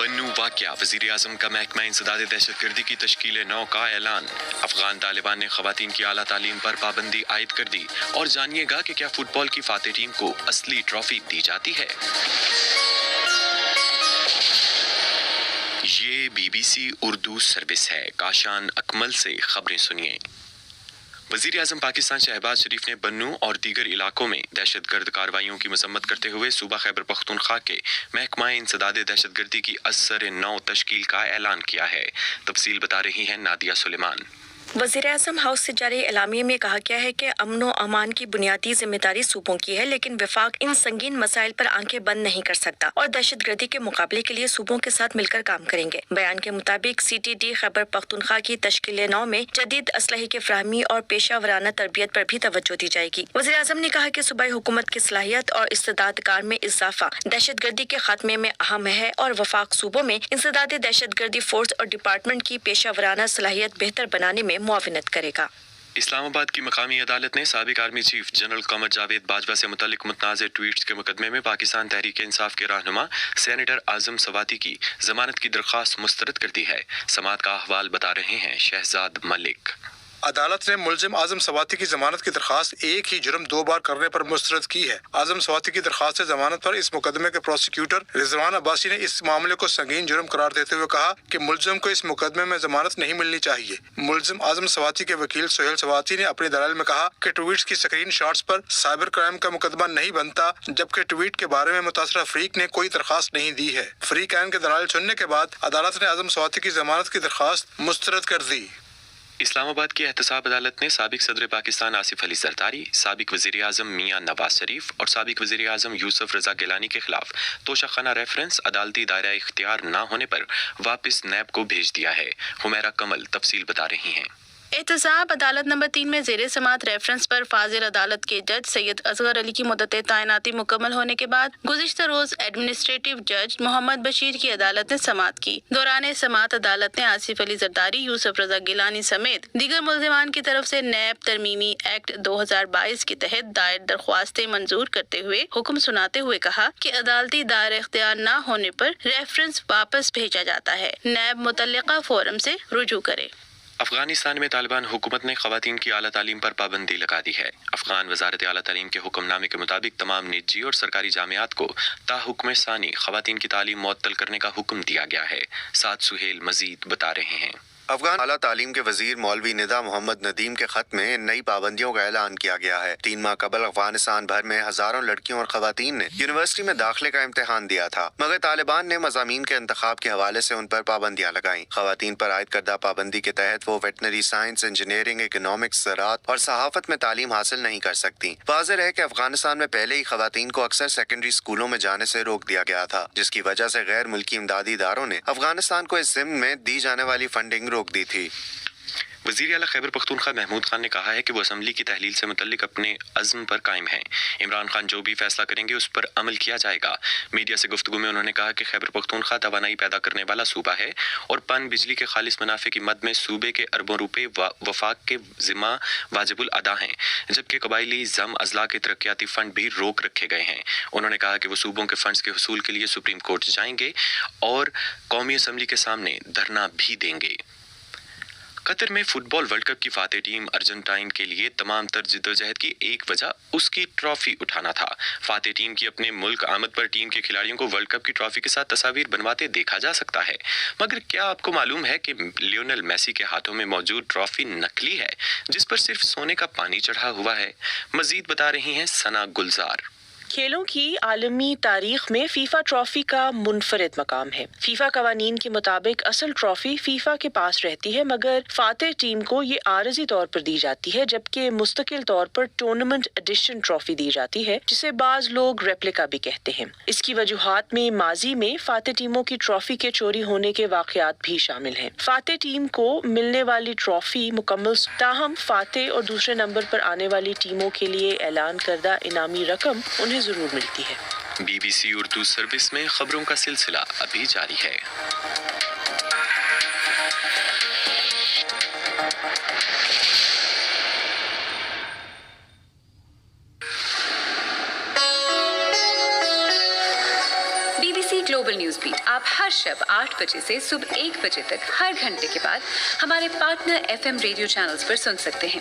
बन्नू वाक़या, वज़ीर आज़म का महकमा इंसदाद दहशत गर्दी की तश्कील नौ का ऐलान। अफगान तालिबान ने ख़वातीन की आला तालीम पर पाबंदी आयद कर दी। और जानिएगा कि क्या फुटबॉल की फातेह टीम को असली ट्रॉफी दी जाती है। ये BBC उर्दू सर्विस है। काशान अकमल से खबरें सुनिए। वज़ीर आज़म पाकिस्तान शहबाज शरीफ ने बन्नू और दीगर इलाकों में दहशतगर्द कार्रवाइयों की मजम्मत करते हुए सूबा खैबर पख्तूनख्वा के महकमा इंसदाद दहशतगर्दी की असर नौ तश्कील का ऐलान किया है। तफसील बता रही हैं नादिया सुलेमान। वज़ीर आज़म हाउस से जारी एलामिये में कहा गया है कि अमन व अमान की बुनियादी जिम्मेदारी सूबों की है, लेकिन वफाक इन संगीन मसाइल पर आंखें बंद नहीं कर सकता और दहशतगर्दी के मुकाबले के लिए सूबों के साथ मिलकर काम करेंगे। बयान के मुताबिक CTD खैबर पख्तूनख्वा की तश्कील नौ में जदीद असलहे की फराहमी और पेशा वराना तरबियत पर भी तवज्जो दी जाएगी। वज़ीर आज़म ने कहा कि सूबाई हुकूमत की सलाहियत और इस्तेदाद कार में इजाफा दहशतगर्दी के खात्मे में अहम है और वफाक सूबों में इंसदाद दहशतगर्दी फोर्स और डिपार्टमेंट की पेशा वराना सलाहियत बेहतर बनाने में मुआविनत करेगा। इस्लामाबाद की मकामी अदालत ने साबिक army chief general Qamar Javed Bajwa से मुतल्लिक मुतनाज़ ट्वीट्स के मुकदमे में पाकिस्तान तहरीक इंसाफ के रहनुमा सेनेटर आजम सवाती की जमानत की दरख्वास्त मुस्तरद कर दी है। समाअत का अहवाल बता रहे हैं शहजाद मलिक। अदालत ने मुलजिम आजम सवाती की जमानत की दरखास्त एक ही जुर्म 2 बार करने पर मुस्तरद की है। आजम सवाती की दरखास्त से जमानत पर इस मुकदमे के प्रोसिक्यूटर रिजवान अब्बासी ने इस मामले को संगीन जुर्म करार देते हुए कहा कि मुलजिम को इस मुकदमे में जमानत नहीं मिलनी चाहिए। मुलजिम आजम सवाती के वकील सोहेल सवाती ने अपने दलाल में कहा कि ट्वीट्स की स्क्रीन शॉट्स पर साइबर क्राइम का मुकदमा नहीं बनता, जबकि ट्वीट के बारे में मुतासरा फरीक ने कोई दरखास्त नहीं दी है। फरीक आइन के दलाल चुनने के बाद अदालत ने आजम सवाती की जमानत की दरखास्त मुस्तरद कर दी। इस्लामाबाद की एहतसाब अदालत ने साबिक सदर पाकिस्तान आसिफ अली जरदारी, साबिक वज़ीर आज़म मियां नवाज शरीफ और साबिक वज़ीर आज़म यूसुफ रजा गिलानी के खिलाफ तोशाखाना रेफरेंस अदालती दायरा इख्तियार न होने पर वापस नैब को भेज दिया है। हुमैरा कमल तफसील बता रही हैं। एहतसाब अदालत नंबर 3 में ज़ेरे समात रेफरेंस पर फाजिल अदालत के जज सैयद असगर अली की मुद्दत तैनाती मुकम्मल होने के बाद गुज़िश्ता रोज एडमिनिस्ट्रेटिव जज मोहम्मद बशीर की अदालत ने समात की। दौरान समात अदालत ने आसिफ अली जरदारी, यूसुफ रजा गिलानी समेत दीगर मुल्ज़िमान की तरफ से नैब तरमीमी एक्ट 2022 के तहत दायर दरख्वास्तें मंजूर करते हुए हुक्म सुनाते हुए कहा कि अदालती दायरा इख्तियार न होने पर रेफरेंस वापस भेजा जाता है। नैब मुतल्लिका फोरम से रुजू करे। अफगानिस्तान में तालिबान हुकूमत ने ख़वातीन की आला तालीम पर पाबंदी लगा दी है। अफगान वज़ारत आला तालीम के हुक्मनामे के मुताबिक तमाम निजी और सरकारी जामियात को ताहुक्म सानी ख़वातीन की तालीम मुअत्तल करने का हुक्म दिया गया है। साद सुहेल मजीद बता रहे हैं। अफगान आला तालीम के वजीर मौलवी निदा मोहम्मद नदीम के खत में नई पाबंदियों का ऐलान किया गया है। 3 माह कबल अफगानिस्तान भर में हजारों लड़कियों और खवातीन ने यूनिवर्सिटी में दाखिले का इम्तिहान दिया था, मगर तालिबान ने मज़ामीन के इंतखाब के हवाले से उन पर पाबंदियाँ लगाईं। खवातीन पर आयद करदा पाबंदी के तहत वो वेटनरी साइंस, इंजीनियरिंग, इकोनॉमिक्स, ज़राअत और सहाफत में तालीम हासिल नहीं कर सकती। वाज़ेह है कि अफगानिस्तान में पहले ही खवातीन को अक्सर सेकेंडरी स्कूलों में जाने से रोक दिया गया था, जिसकी वजह से गैर मुल्की इमदादी इदारों ने अफगानिस्तान को इस ज़िम्न में दी जाने वाली फंडिंग रोक दी थी। वज़ीर आला खैबर पख्तूनख्वा महमूद खान ने कहा है कि वो असम्बली की तहलील से मुतल्लिक अपने अज़्म पर कायम हैं। इमरान खान जो भी फैसला करेंगे उस पर अमल किया जाएगा। मीडिया से गुफ्तगू में उन्होंने कहा कि खैबर पख्तूनख्वा तवानाई पैदा करने वाला सूबा है और पन बिजली के खालिस मुनाफे की मद में सूबे के अरबों रुपए वफाक के ज़िम्मा वाजिबुल अदा हैं, जबकि कबायली जम अजला के तरक्याती फ़ंड भी रोक रखे गए हैं। उन्होंने कहा कि वो सूबों के फ़ंड्स के हुसूल के लिए सुप्रीम कोर्ट जाएंगे और कौमी असम्बली के सामने धरना भी देंगे। कतर में फुटबॉल वर्ल्ड कप की फातेह टीम अर्जेंटाइन के लिए तमाम तर जिद्दोजहद की एक वजह उसकी ट्रॉफी उठाना था। फातेह टीम की अपने मुल्क आमद पर टीम के खिलाड़ियों को वर्ल्ड कप की ट्रॉफी के साथ तस्वीर बनवाते देखा जा सकता है, मगर क्या आपको मालूम है कि लियोनेल मेसी के हाथों में मौजूद ट्रॉफी नकली है, जिस पर सिर्फ सोने का पानी चढ़ा हुआ है। मजीद बता रही हैं सना गुलजार। खेलों की आलमी तारीख में फीफा ट्रॉफी का मुनफरिद मकाम है। फीफा कवानीन के मुताबिक असल ट्रॉफी फीफा के पास रहती है, मगर फातेह टीम को ये आरजी तौर पर दी जाती है, जबकि मुस्तकिल तौर पर टूर्नामेंट एडिशन ट्रॉफी दी जाती है, जिसे बाज लोग रेप्लिका भी कहते हैं। इसकी वजूहात में माजी में फातेह टीमों की ट्रॉफी के चोरी होने के वाकयात भी शामिल हैं। फातेह टीम को मिलने वाली ट्रॉफी मुकम्मल, ताहम फातेह और दूसरे नंबर पर आने वाली टीमों के लिए ऐलान करदा इनामी रकम उन्हें जरूर मिलती है। BBC उर्दू सर्विस में खबरों का सिलसिला अभी जारी है। BBC ग्लोबल न्यूज बीट आप हर शब 8 बजे से सुबह 1 बजे तक हर घंटे के बाद हमारे पार्टनर FM रेडियो चैनल्स पर सुन सकते हैं।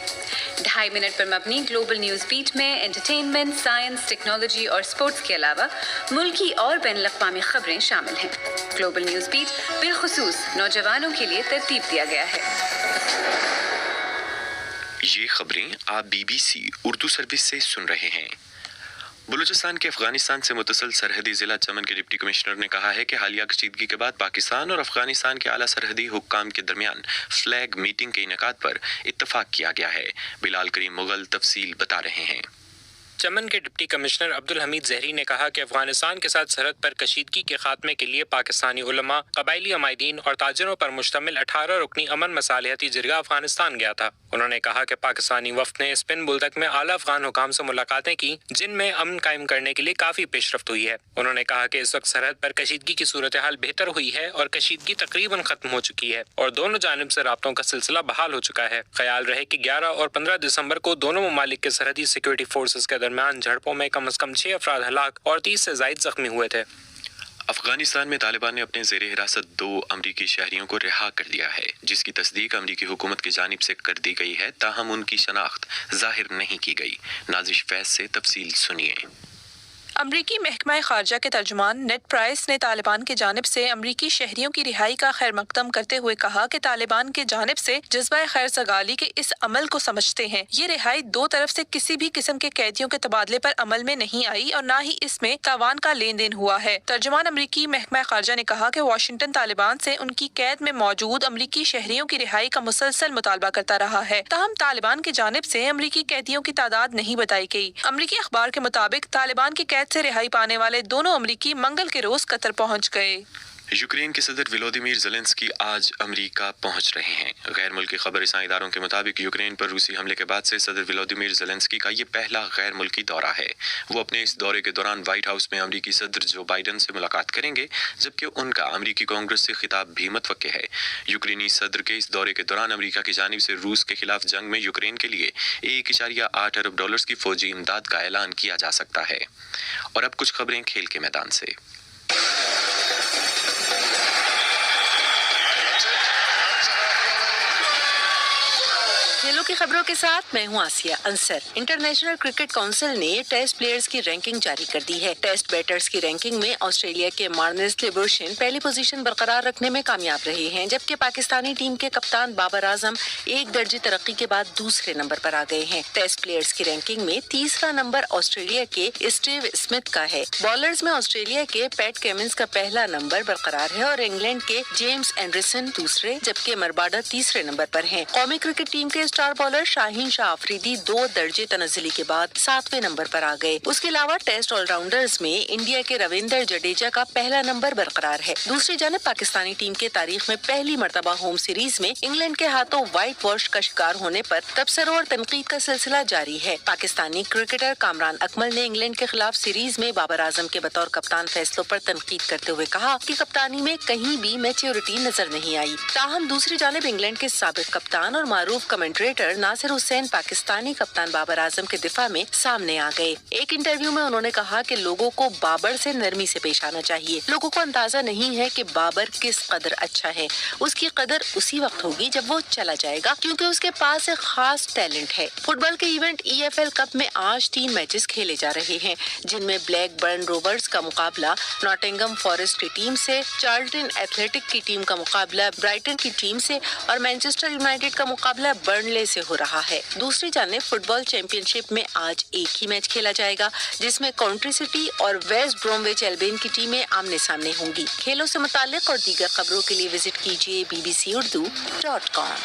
2.5 मिनट पर मबनी ग्लोबल न्यूज बीट में एंटरटेनमेंट, साइंस, टेक्नोलॉजी और स्पोर्ट्स के अलावा मुल्की और बैनुल-अक़वामी खबरें शामिल हैं। ग्लोबल न्यूज बीट बिलखुसूस नौजवानों के लिए तरतीब दिया गया है। ये खबरें आप BBC उर्दू सर्विस से सुन रहे हैं। बलूचिस्तान के अफगानिस्तान से मुतसिल सरहदी जिला चमन के डिप्टी कमिश्नर ने कहा है कि हालिया कशीदगी के बाद पाकिस्तान और अफगानिस्तान के आला सरहदी हुक्काम के दरमियान फ्लैग मीटिंग के इनेकाद पर इत्तफाक किया गया है। बिलाल करीम मुगल तफसील बता रहे हैं। चमन के डिप्टी कमिश्नर अब्दुल हमीद ज़हरी ने कहा कि अफगानिस्तान के साथ सरहद पर कशीदगी के खात्मे के लिए पाकिस्तानी उलमा, कबायली अमायदीन और ताजरों पर मुश्तमिल 18 रुकनी अमन मसालिहती जिरगा अफगानिस्तान गया था। उन्होंने कहा कि पाकिस्तानी वफ्द ने स्पिन बुलदक में आला अफगान हुकाम से मुलाकातें की, जिनमें अमन कायम करने के लिए काफ़ी पेशरफ्त हुई है। उन्होंने कहा कि इस वक्त सरहद पर कशीदगी की सूरत हाल बेहतर हुई है और कशीदगी तकरीबन खत्म हो चुकी है और दोनों जानिब से राब्तों का सिलसिला बहाल हो चुका है। ख्याल रहे कि 11 और 15 दिसंबर को दोनों ममालिक के सरहदी सिक्योरिटी फोर्सेस के दरमियान झड़पों में कम से कम 6 अफराद हलाक और 30 से ज़ायद जख्मी हुए थे। अफगानिस्तान में तालिबान ने अपने ज़ेरे हिरासत 2 अमरीकी शहरियों को रिहा कर दिया है, जिसकी तस्दीक अमरीकी हुकूमत की जानिब से कर दी गई है, ताहम उनकी शनाख्त जाहिर नहीं की गई। नाजिश फैज से तफसील सुनिए। अमरीकी महकमा खारजा के तर्जुमान नेड प्राइस ने तालिबान की जानिब से अमरीकी शहरियों की रिहाई का खैर मकदम करते हुए कहा कि तालिबान की जानिब से जज्बा खैर सगाली के इस अमल को समझते हैं। ये रिहाई 2 तरफ से किसी भी किस्म के कैदियों के तबादले पर अमल में नहीं आई और न ही इसमें तावान का लेन देन हुआ है। तर्जुमान अमरीकी महकमा खारजा ने कहा कि वाशिंगटन तालिबान से उनकी कैद में मौजूद अमरीकी शहरियों की रिहाई का मुसलसल मुतालबा करता रहा है, ताहम तालिबान की जानिब से अमरीकी कैदियों की तादाद नहीं बताई गई। अमरीकी अखबार के मुताबिक तालिबान की कैद से रिहाई पाने वाले दोनों अमरीकी मंगल के रोज कतर पहुंच गए। यूक्रेन के सदर व्लादिमीर ज़ेलेंस्की आज अमेरिका पहुंच रहे हैं। गैर मुल्की खबरसां इदारों के मुताबिक यूक्रेन पर रूसी हमले के बाद से सदर व्लादिमीर ज़ेलेंस्की का ये पहला गैर मुल्की दौरा है। वो अपने इस दौरे के दौरान व्हाइट हाउस में अमेरिकी सदर जो बाइडन से मुलाकात करेंगे, जबकि उनका अमेरिकी कांग्रेस से खिताब भी मुतवक्के है। यूक्रेनी सदर के इस दौरे के दौरान अमेरिका की जानिब से रूस के खिलाफ जंग में यूक्रेन के लिए $1.8 अरब की फौजी इमदाद का ऐलान किया जा सकता है। और अब कुछ खबरें खेल के मैदान से। खेलों की खबरों के साथ मैं हूं आसिया अंसर। इंटरनेशनल क्रिकेट काउंसिल ने टेस्ट प्लेयर्स की रैंकिंग जारी कर दी है। टेस्ट बैटर्स की रैंकिंग में ऑस्ट्रेलिया के मार्नस लिबर्शन पहली पोजीशन बरकरार रखने में कामयाब रहे हैं, जबकि पाकिस्तानी टीम के कप्तान बाबर आजम 1 दर्जे तरक्की के बाद दूसरे नंबर पर आ गए हैं। टेस्ट प्लेयर्स की रैंकिंग में तीसरा नंबर ऑस्ट्रेलिया के स्टीव स्मिथ का है। बॉलर्स में ऑस्ट्रेलिया के पैट केमिंस का पहला नंबर बरकरार है और इंग्लैंड के जेम्स एंडरसन दूसरे, जबकि मरबाडा तीसरे नंबर पर हैं। कौमी क्रिकेट टीम के स्टार बॉलर शाहीन शाह अफरीदी 2 दर्जे तनज़्ज़ुली के बाद 7वें नंबर पर आ गए। उसके अलावा टेस्ट ऑलराउंडर्स में इंडिया के रविंदर जडेजा का पहला नंबर बरकरार है। दूसरी जानब पाकिस्तानी टीम के तारीख में पहली मर्तबा होम सीरीज में इंग्लैंड के हाथों व्हाइट वॉश का शिकार होने पर तबसरों और तनकीद का सिलसिला जारी है। पाकिस्तानी क्रिकेटर कामरान अकमल ने इंग्लैंड के खिलाफ सीरीज में बाबर आजम के बतौर कप्तान फैसलों पर तनकीद करते हुए कहा कि कप्तानी में कहीं भी मैच्योरिटी नजर नहीं आई। ताहम दूसरी जानब इंग्लैंड के साबिक कप्तान और मारूफ कमेंटेटर नासिर हुसैन पाकिस्तानी कप्तान बाबर आजम के दिफा में सामने आ गए। एक इंटरव्यू में उन्होंने कहा कि लोगों को बाबर से नरमी से पेश आना चाहिए। लोगों को अंदाजा नहीं है कि बाबर किस कदर अच्छा है। उसकी कदर उसी वक्त होगी जब वो चला जाएगा, क्योंकि उसके पास एक खास टैलेंट है। फुटबॉल के इवेंट EFL कप में आज 3 मैचेस खेले जा रहे हैं, जिनमें ब्लैकबर्न रोवर्स का मुकाबला नॉटिंघम फॉरेस्ट की टीम से, चार्ल्टन एथलेटिक की टीम का मुकाबला ब्राइटन की टीम से और मैनचेस्टर यूनाइटेड का मुकाबला बर्नले से हो रहा है। दूसरी जानिब फुटबॉल चैंपियनशिप में आज एक ही मैच खेला जाएगा, जिसमें काउंट्री सिटी और वेस्ट ब्रोमविच एल्बियन की टीमें आमने सामने होंगी। खेलों से मुताल्लिक और दीगर खबरों के लिए विजिट कीजिए bbcurdu.com।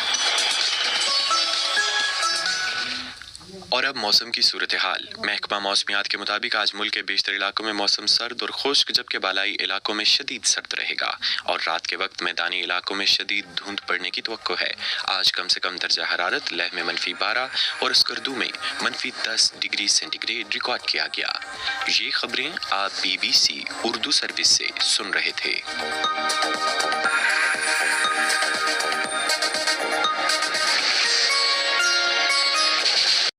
और अब मौसम की सूरत हाल। महकमा मौसमियात के मुताबिक आज मुल्क के बेशतर इलाकों में मौसम सर्द और खुश्क, जबकि बालाई इलाकों में शदीद सर्द रहेगा और रात के वक्त मैदानी इलाकों में शदीद धुंध पड़ने की तवक्को है। आज कम से कम दर्जा हरारत लेह में -12 और स्कर्दू में -10 डिग्री सेंटीग्रेड रिकॉर्ड किया गया। ये खबरें आप BBC उर्दू सर्विस से सुन रहे थे।